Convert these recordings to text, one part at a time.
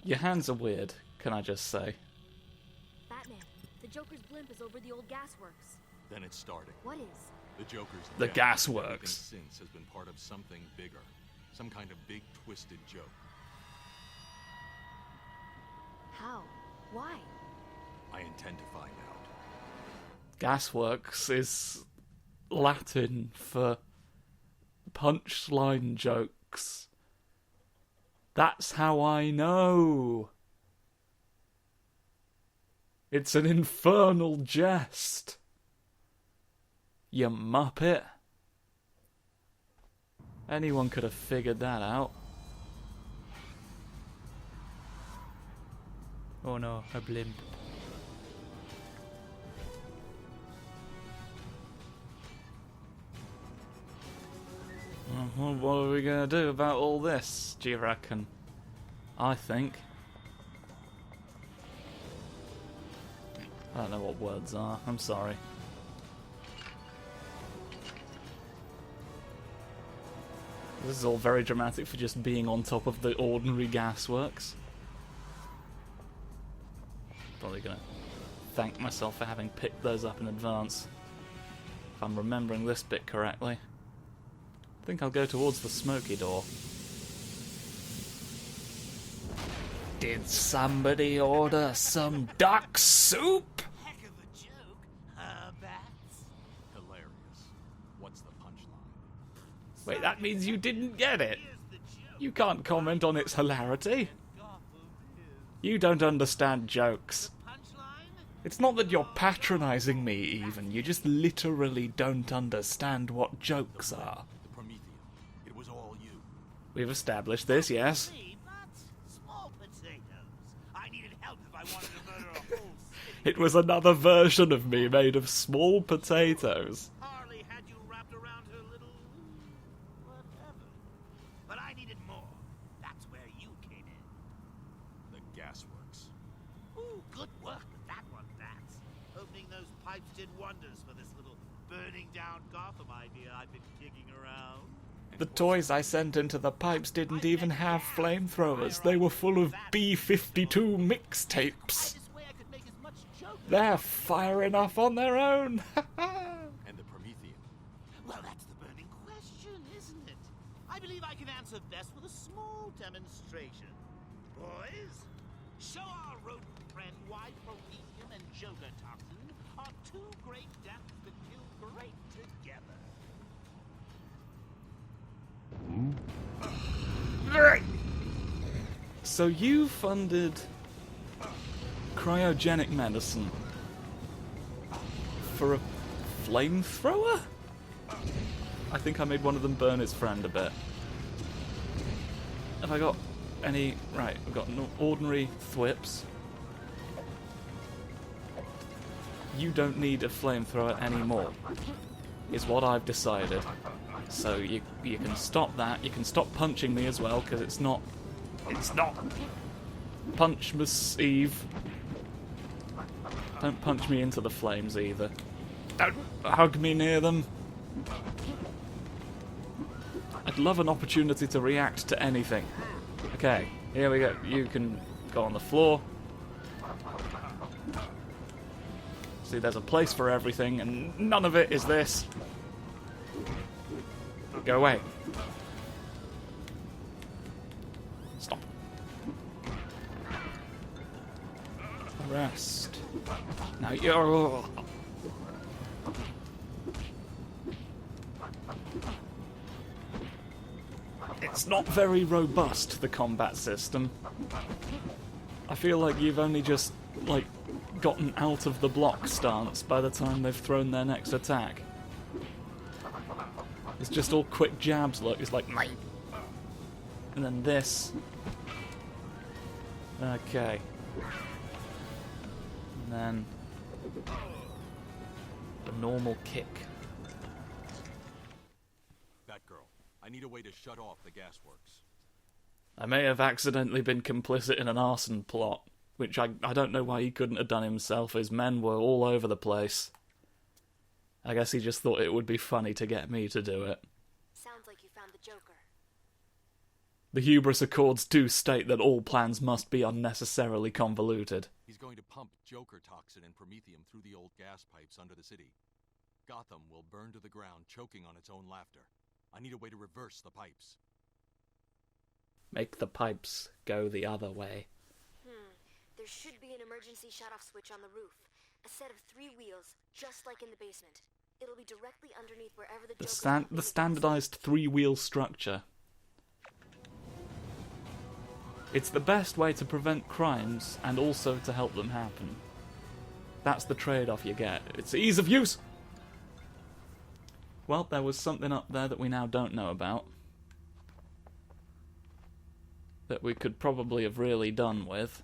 Your hands are weird, can I just say? Batman, the Joker's blimp is over the old gasworks. Then it's starting. What is? The Joker's The death, gasworks. everything since has been part of something bigger. Some kind of big twisted joke. How? Why? I intend to find out. Gasworks is Latin for punchline jokes. That's how I know. It's an infernal jest. You muppet. Anyone could have figured that out. Oh no, a blimp. Well, what are we going to do about all this, do you reckon? I think. I don't know what words are, I'm sorry. This is all very dramatic for just being on top of the ordinary gasworks. Probably gonna thank myself for having picked those up in advance. If I'm remembering this bit correctly. I think I'll go towards the smoky door. Did somebody order some duck soup? Heck of a joke, Bats? Hilarious. What's the punchline? Wait, that means you didn't get it. Here's the joke. You can't comment on its hilarity. Gotham You don't understand jokes. is. Punchline? It's not that you're patronizing me, even. You just literally don't understand what jokes are. The Promethean. It was all you. We've established this, yes? Me, but small potatoes. I needed help if I wanted to murder a whole city. It was another version of me made of small potatoes. Harley had you wrapped around her little whatever. But I needed more. That's where you came in. The gasworks. Ooh, good work with that one, Bats. Opening those pipes did wonders for this little burning down Gotham idea I've been kicking around. The toys I sent into the pipes didn't even have flamethrowers. They were full of B-52 mixtapes. This way I could make as much joke. They're firing off on their own. And the Promethean. Well, that's the burning question, isn't it? I believe I can answer best with a small demonstration. Boys, show our rodent friend why Promethean and Joker Toxin are two great deaths that kill great together. So you funded cryogenic medicine for a flamethrower? I think I made one of them burn his friend a bit. Have I got any... Right, I've got no ordinary thwips. You don't need a flamethrower anymore, is what I've decided. So you can stop that. You can stop punching me as well, because it's not punch Miss Eve. Don't punch me into the flames either. Don't hug me near them. I'd love an opportunity to react to anything. Okay, here we go. You can go on the floor. See, there's a place for everything, and none of it is this. Go away. Stop. Rest. Now you're... It's not very robust, the combat system. I feel like you've only just, like, gotten out of the block stance by the time they've thrown their next attack. It's just all quick jabs, look. It's like, mate. And then this. Okay. And then a normal kick. Batgirl. I need a way to shut off the gasworks. I may have accidentally been complicit in an arson plot, which I don't know why he couldn't have done himself. His men were all over the place. I guess he just thought it would be funny to get me to do it. Sounds like you found the Joker. The Hubris Accords do state that all plans must be unnecessarily convoluted. He's going to pump Joker toxin and promethium through the old gas pipes under the city. Gotham will burn to the ground, choking on its own laughter. I need a way to reverse the pipes. Make the pipes go the other way. There should be an emergency shut-off switch on the roof. A set of 3 wheels, just like in the basement. It'll be directly underneath wherever the The standardized 3-wheel structure. It's the best way to prevent crimes and also to help them happen. That's the trade-off you get. It's ease of use! Well, there was something up there that we now don't know about. That we could probably have really done with.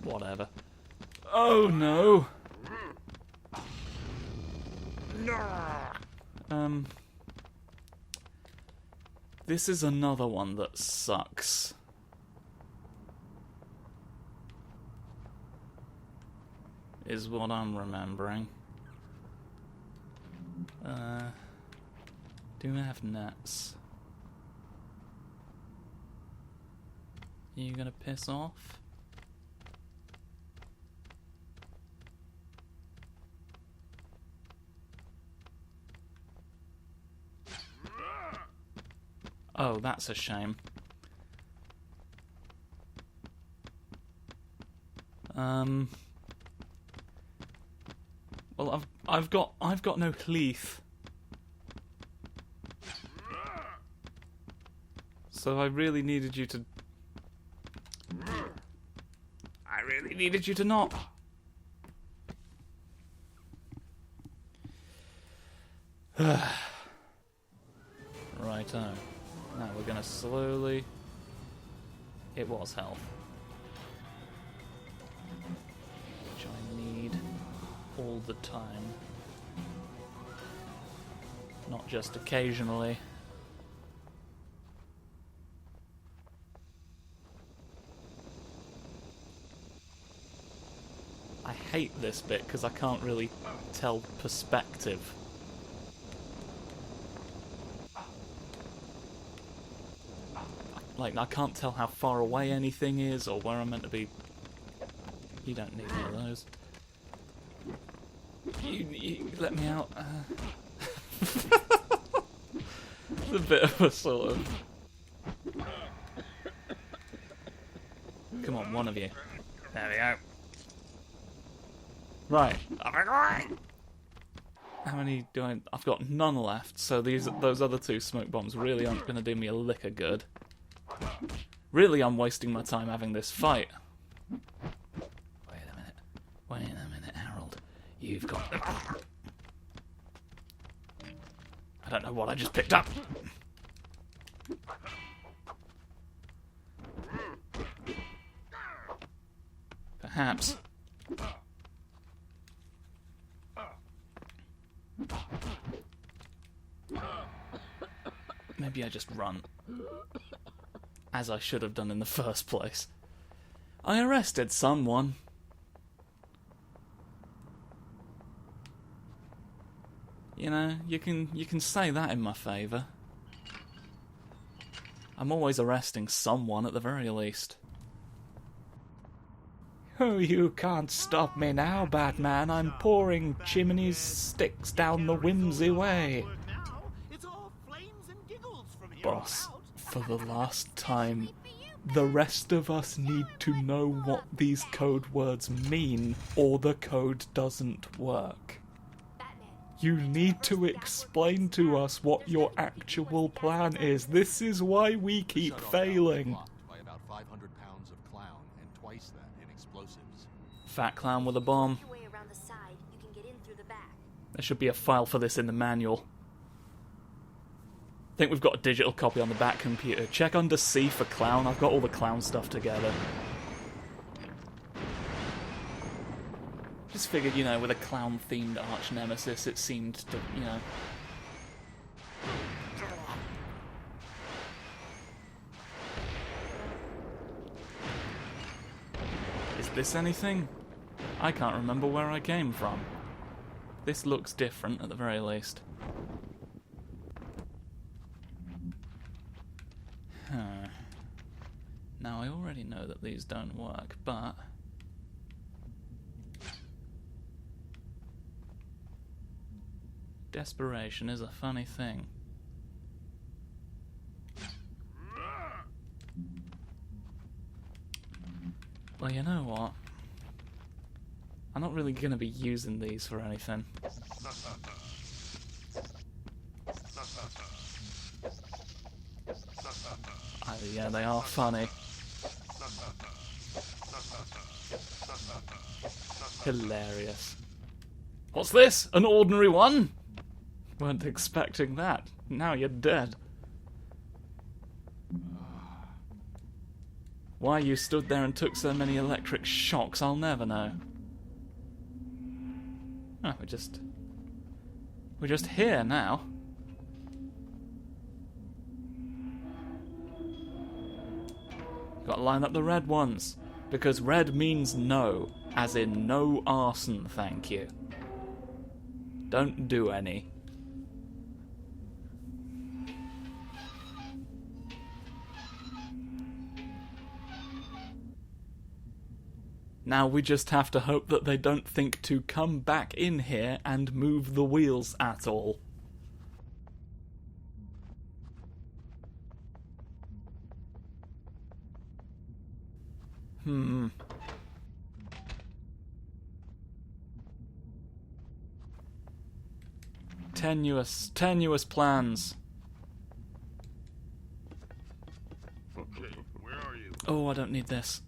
Whatever. Oh no! This is another one that sucks. Is what I'm remembering. Do I have nets? You gonna piss off? Oh, that's a shame. Well, I've got no Heath. So I really needed you to... not. Righto. Now we're gonna slowly... It was health. Which I need all the time. Not just occasionally. I hate this bit because I can't really tell perspective. Like, I can't tell how far away anything is or where I'm meant to be. You don't need one of those. You let me out. It's a bit of a sort of... Come on, one of you. There we go. Right. How many do I... I've got none left, so those other 2 smoke bombs really aren't going to do me a lick of good. Really, I'm wasting my time having this fight. Wait a minute, Harold. You've got... I don't know what I just picked up. Perhaps. Maybe I just run. As I should have done in the first place. I arrested someone. You know, you can say that in my favour. I'm always arresting someone at the very least. Oh, you can't stop me now, Batman. I'm pouring chimney's sticks down the whimsy way. It's all flames and giggles from here Boss, on out. for the last time, the rest of us need to know what these code words mean, or the code doesn't work. You need to explain to us what your actual plan is. This is why we keep failing. By about 500 pounds of clown and twice that in explosives. Fat clown with a bomb. Your way around the side, you can get in through the back. There should be a file for this in the manual. I think we've got a digital copy on the back computer. Check under C for clown. I've got all the clown stuff together. Just figured, you know, with a clown-themed arch-nemesis, it seemed to, you know... this anything? I can't remember where I came from. This looks different at the very least. Huh. Now I already know that these don't work, but... desperation is a funny thing. Well, you know what? I'm not really going to be using these for anything. Yeah, they are funny. Hilarious. What's this? An ordinary one? Weren't expecting that. Now you're dead. Why you stood there and took so many electric shocks, I'll never know. Oh, we're just here now. Got to line up the red ones, because red means no, as in no arson, thank you. Don't do any. Now we just have to hope that they don't think to come back in here and move the wheels at all. Tenuous plans. Okay, where are you? Oh, I don't need this.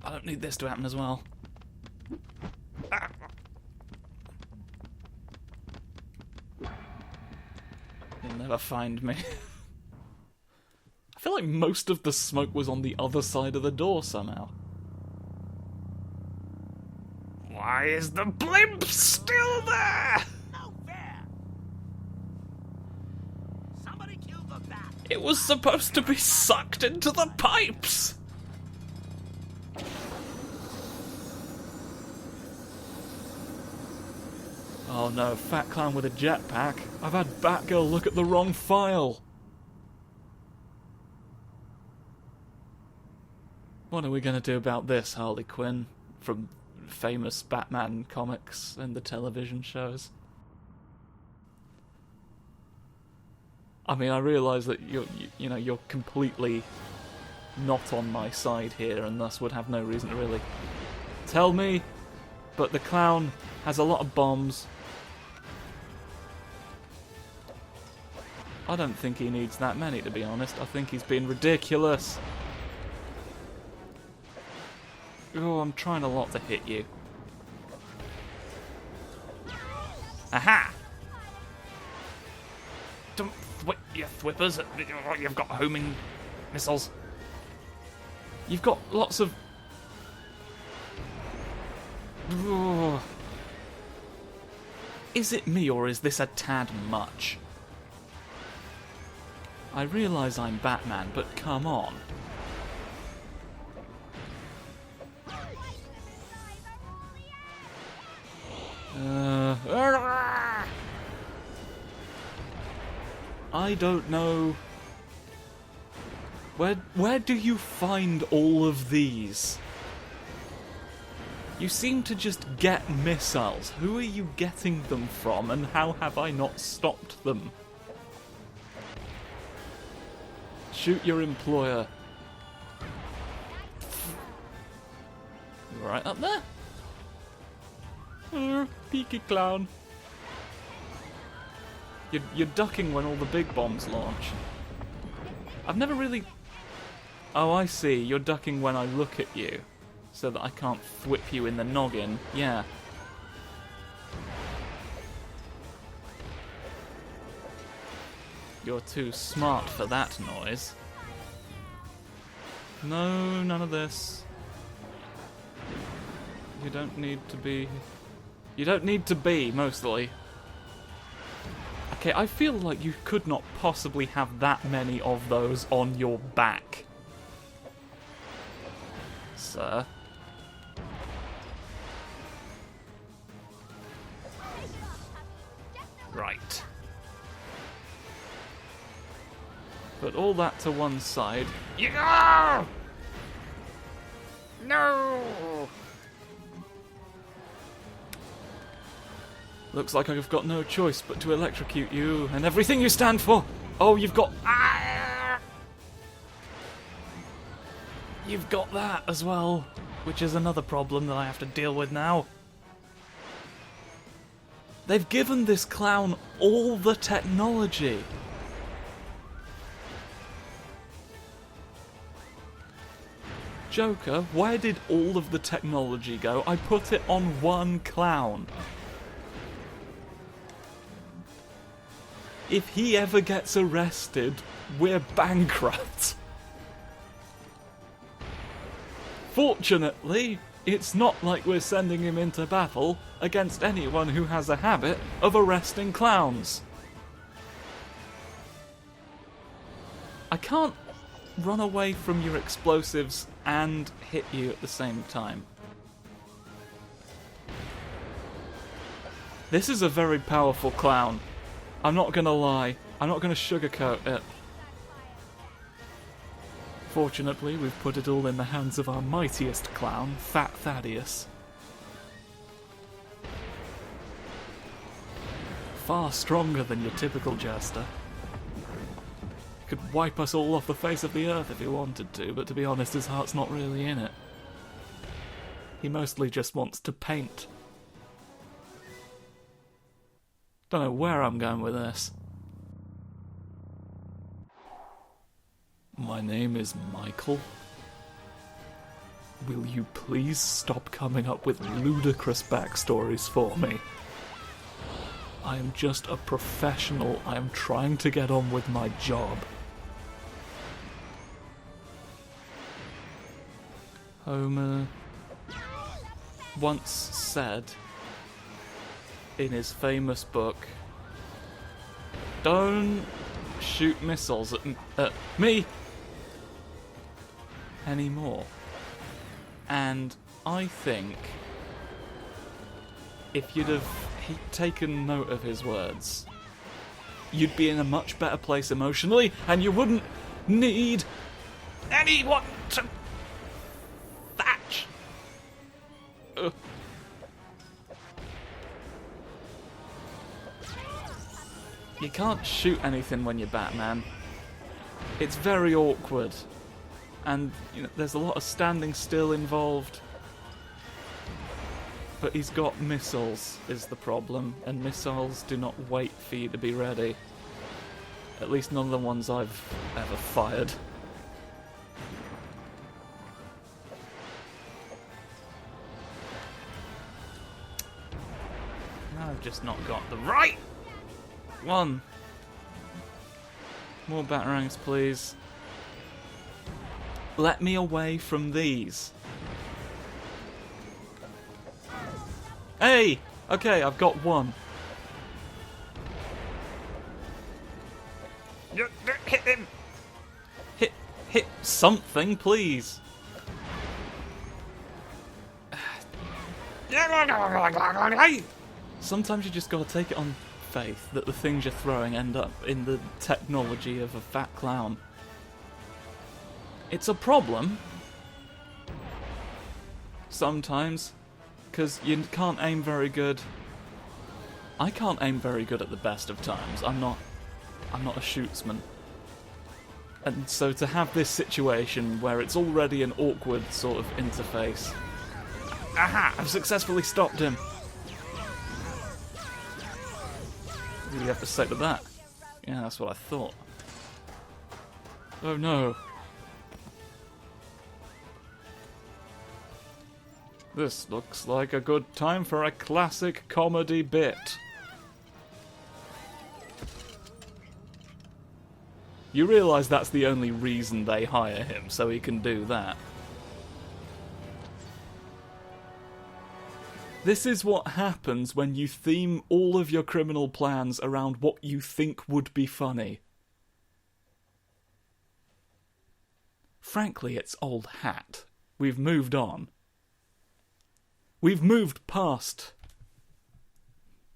I don't need this to happen as well. Ah. You'll never find me. I feel like most of the smoke was on the other side of the door somehow. Why is the blimp still there? No fair! Somebody killed the bat! It was supposed to be sucked into the pipes! Oh no, fat clown with a jetpack. I've had Batgirl look at the wrong file. What are we going to do about this, Harley Quinn? From famous Batman comics and the television shows. I mean, I realise that you're completely not on my side here, and thus would have no reason to really tell me. But the clown has a lot of bombs. I don't think he needs that many, to be honest. I think he's being ridiculous. Oh, I'm trying a lot to hit you. Aha! Don't thwip your thwippers. You've got homing missiles. You've got lots of... Oh. Is it me, or is this a tad much? I realise I'm Batman, but come on. I don't know. Where do you find all of these? You seem to just get missiles. Who are you getting them from, and how have I not stopped them? Shoot your employer. You right up there? Peaky clown. You're ducking when all the big bombs launch. I've never really... Oh, I see. You're ducking when I look at you, so that I can't thwip you in the noggin. Yeah. You're too smart for that noise. No, none of this. You don't need to be... You don't need to be, mostly. Okay, I feel like you could not possibly have that many of those on your back. Sir. But all that to one side. Yeah! No! Looks like I've got no choice but to electrocute you and everything you stand for. Oh, you've got... Ah! You've got that as well, which is another problem that I have to deal with now. They've given this clown all the technology. Joker, where did all of the technology go? I put it on one clown. If he ever gets arrested, we're bankrupt. Fortunately, it's not like we're sending him into battle against anyone who has a habit of arresting clowns. I can't run away from your explosives and hit you at the same time. This is a very powerful clown. I'm not gonna lie. I'm not gonna sugarcoat it. Fortunately, we've put it all in the hands of our mightiest clown, Fat Thaddeus. Far stronger than your typical jester. Could wipe us all off the face of the earth if he wanted to, but to be honest, his heart's not really in it. He mostly just wants to paint. Don't know where I'm going with this. My name is Michael. Will you please stop coming up with ludicrous backstories for me? I am just a professional. I am trying to get on with my job. Homer once said in his famous book, "Don't shoot missiles at me anymore." And I think if you'd have taken note of his words, you'd be in a much better place emotionally, and you wouldn't need anyone to thatch. You can't shoot anything when you're Batman. It's very awkward. And there's a lot of standing still involved. But he's got missiles, is the problem. And missiles do not wait for you to be ready. At least none of the ones I've ever fired. I've just not got the right one. More batarangs, please. Let me away from these. Hey! Okay, I've got one. Hit him! Hit something, please. Sometimes you just gotta take it on faith that the things you're throwing end up in the technology of a fat clown. It's a problem sometimes, because you can't aim very good. I can't aim very good at the best of times. I'm not a shootsman. And so to have this situation where it's already an awkward sort of interface. Aha! I've successfully stopped him. What do you have to say to that? Yeah, that's what I thought. Oh no. This looks like a good time for a classic comedy bit. You realise that's the only reason they hire him, so he can do that. This is what happens when you theme all of your criminal plans around what you think would be funny. Frankly, it's old hat. We've moved on. We've moved past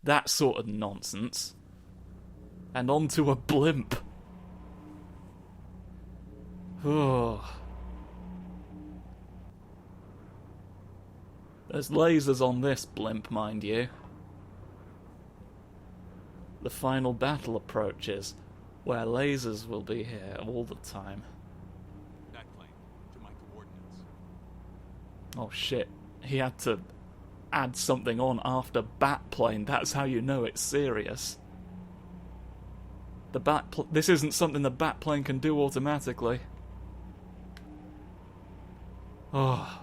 that sort of nonsense and onto a blimp. Oh. There's lasers on this blimp, mind you. The final battle approaches, where lasers will be here all the time. That plane, to my coordinates. Oh shit, he had to add something on after Batplane, that's how you know it's serious. This isn't something the Batplane can do automatically. Oh.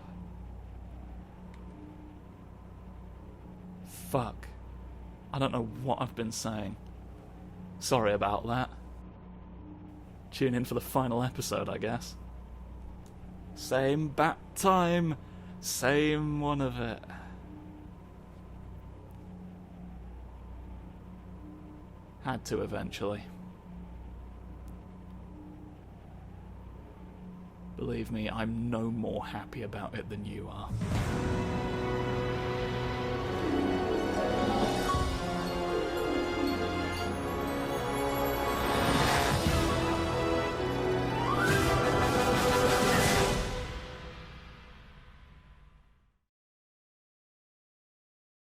Fuck. I don't know what I've been saying. Sorry about that. Tune in for the final episode, I guess. Same bat time, same one of it. Had to eventually. Believe me, I'm no more happy about it than you are.